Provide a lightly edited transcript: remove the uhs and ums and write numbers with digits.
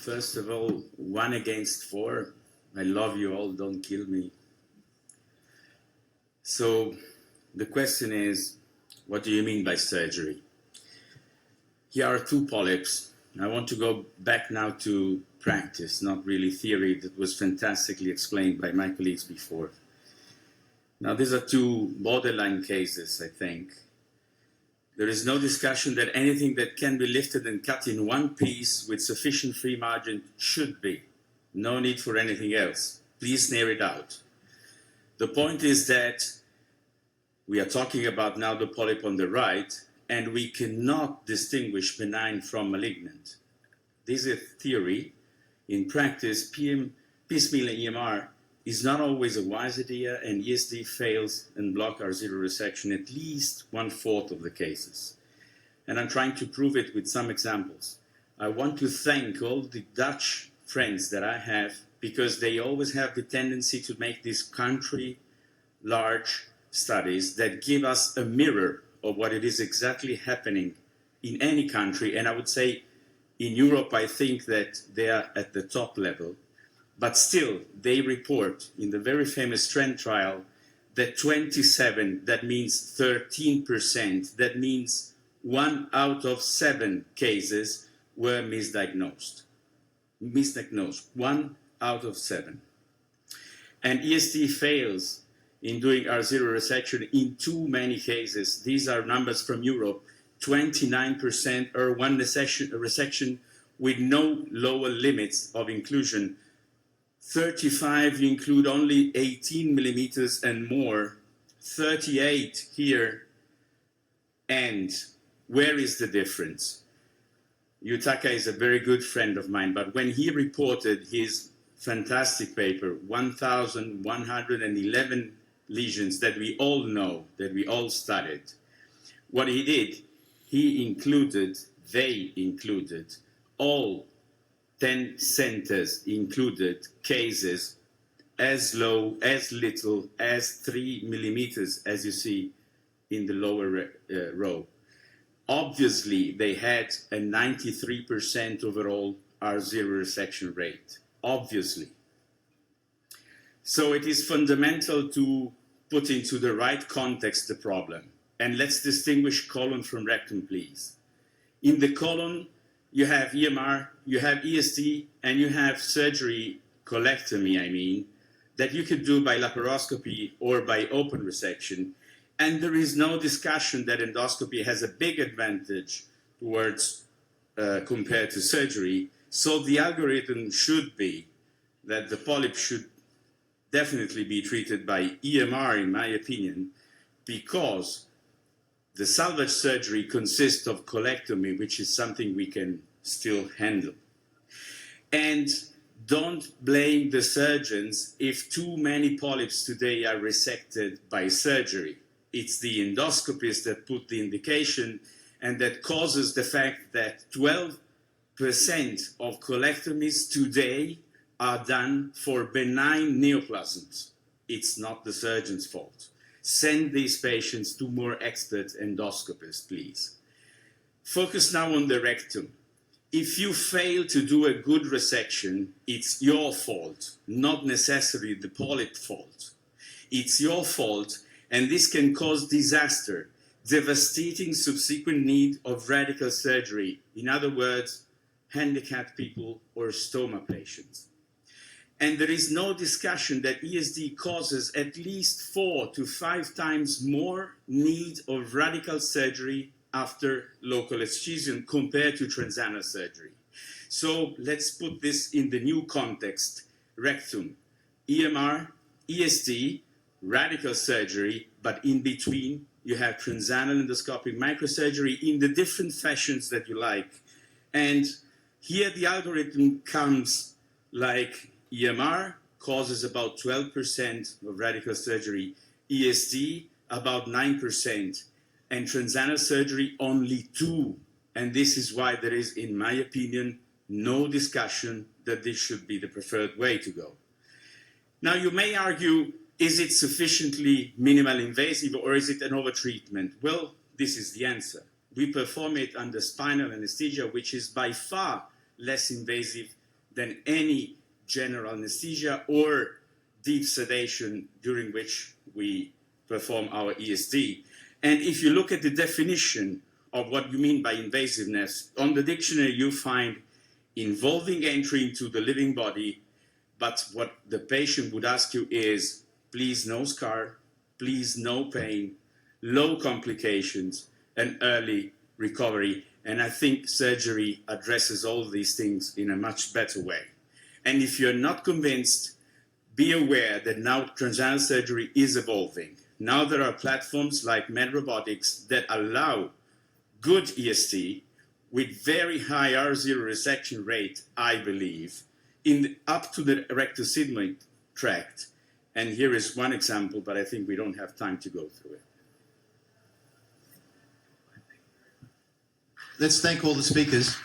First of all, 1 against 4. I love you all, don't kill me. So the question is, what do you mean by surgery? Here are 2 polyps. I want to go back now to practice, not really theory, that was fantastically explained by my colleagues before. Now, these are 2 borderline cases, I think. There is no discussion that anything that can be lifted and cut in one piece with sufficient free margin should be. No need for anything else. Please narrow it out. The point is that we are talking about now the polyp on the right, and we cannot distinguish benign from malignant. This is a theory. In practice, piecemeal EMR is not always a wise idea, and ESD fails and block R0 resection at least 1/4 of the cases. And I'm trying to prove it with some examples. I want to thank all the Dutch friends that I have, because they always have the tendency to make these country large studies that give us a mirror of what it is exactly happening in any country. And I would say in Europe, I think that they are at the top level. But still, they report in the very famous trend trial that 27, that means 13%, that means 1 out of 7 cases were misdiagnosed. 1 out of 7. And ESD fails in doing R0 resection in too many cases. These are numbers from Europe. 29% or 1 resection with no lower limits of inclusion. 35, you include only 18 millimeters and more. 38 here. And where is the difference? Yutaka is a very good friend of mine, but when he reported his fantastic paper, 1,111 lesions that we all know, that we all studied, what he did, they included all 10 centers included cases as low, as little as 3 millimeters, as you see in the lower row. Obviously, they had a 93% overall R0 resection rate. Obviously. So it is fundamental to put into the right context the problem. And let's distinguish colon from rectum, please. In the colon, you have EMR, you have ESD, and you have surgery, colectomy, that you could do by laparoscopy or by open resection. And there is no discussion that endoscopy has a big advantage towards compared to surgery. So the algorithm should be that the polyp should definitely be treated by EMR, in my opinion, because the salvage surgery consists of colectomy, which is something we can still handle. And don't blame the surgeons if too many polyps today are resected by surgery. It's the endoscopists that put the indication, and that causes the fact that 12% of colectomies today are done for benign neoplasms. It's not the surgeon's fault. Send these patients to more expert endoscopists, please. Focus now on the rectum. If you fail to do a good resection, it's your fault, not necessarily the polyp fault. It's your fault, and this can cause disaster, devastating subsequent need of radical surgery. In other words, handicapped people or stoma patients. And there is no discussion that ESD causes at least 4 to 5 times more need of radical surgery after local excision compared to transanal surgery. So let's put this in the new context. Rectum, EMR, ESD, radical surgery, but in between you have transanal endoscopic microsurgery in the different fashions that you like. And here the algorithm comes like EMR causes about 12% of radical surgery, ESD about 9%, and transanal surgery only 2%. And this is why there is, in my opinion, no discussion that this should be the preferred way to go. Now you may argue, is it sufficiently minimal invasive or is it an overtreatment? Well, this is the answer. We perform it under spinal anesthesia, which is by far less invasive than any general anesthesia or deep sedation during which we perform our ESD. And if you look at the definition of what you mean by invasiveness, on the dictionary you find involving entry into the living body, but what the patient would ask you is, please no scar, please no pain, low complications, and early recovery. And I think surgery addresses all these things in a much better way. And if you're not convinced, be aware that now transvaginal surgery is evolving. Now there are platforms like MedRobotics that allow good EST with very high R0 resection rate, I believe, up to the rectosigmoid tract. And here is one example, but I think we don't have time to go through it. Let's thank all the speakers.